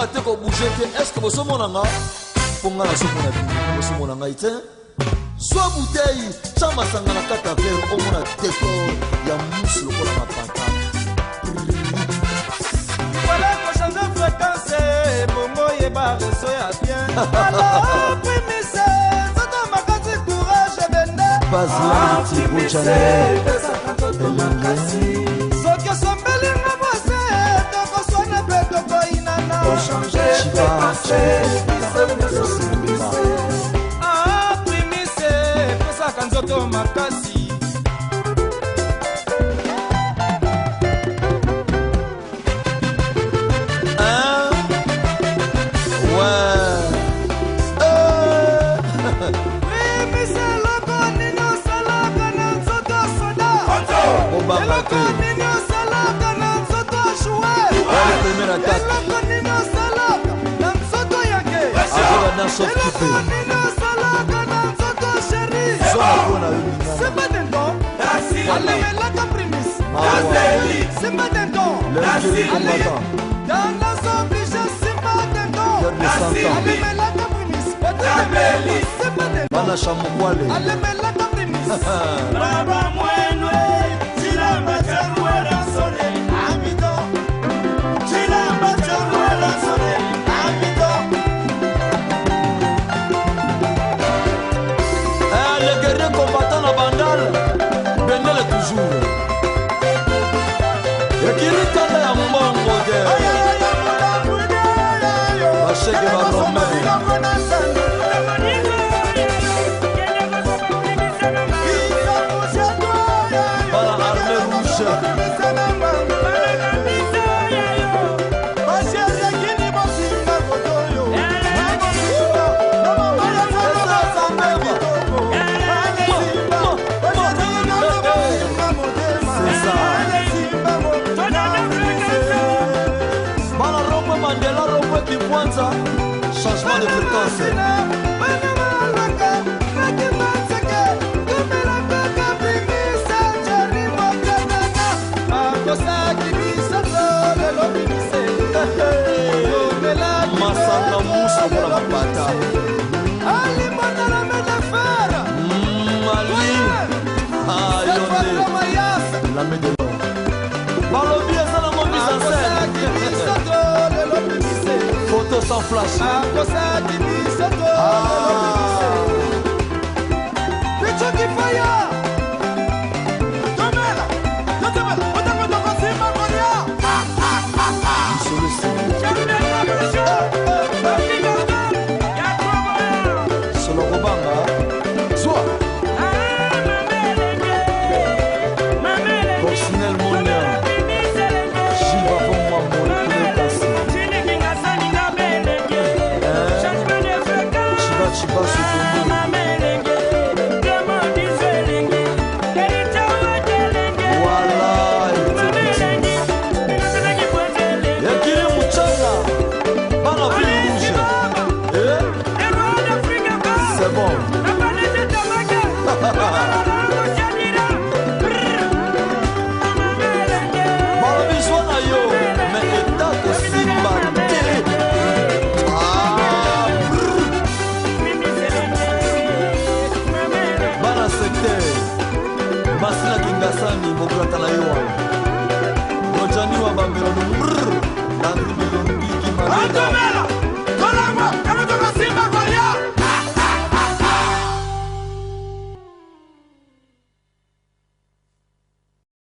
Bozanga te ko bouger te. Est-ce que boso monanga? Ponga na somona bino, boso monanga ite. Soit bouteille, chama sangana kata verre, au mona teko ya mousse lokola mapanta. Voilà qu'on change de fréquence, bongo yeba reso ya bien. Alors, primise, soto makasi courage bende. Bazla ti bochane. Soki sombeli ngabose, toko swana pe toko inana. Changer de fréquence, ah, primise, pesa kanzoto makasi. C'est pas d'un temps. Allez, la caprice. C'est pas d'un temps. Dans la obligé, c'est pas d'un temps. Allez, la caprice. C'est pas d'un temps. Allez, la caprice. Baba Mwenwe, Chilamba Charuela Sole, Amito. Chilamba Charuela Sole, Amito. Le guerrier combattant la bandale, Benel toujours. Et qui lui tente à mon modèle. Achèque ma grand-mère. Changement de fréquence. Masaka mousse pour la pata. Ali Mandala Medafara. Mali. La main de l'homme. Balobi est dans mon mise en scène. Photo sans flash.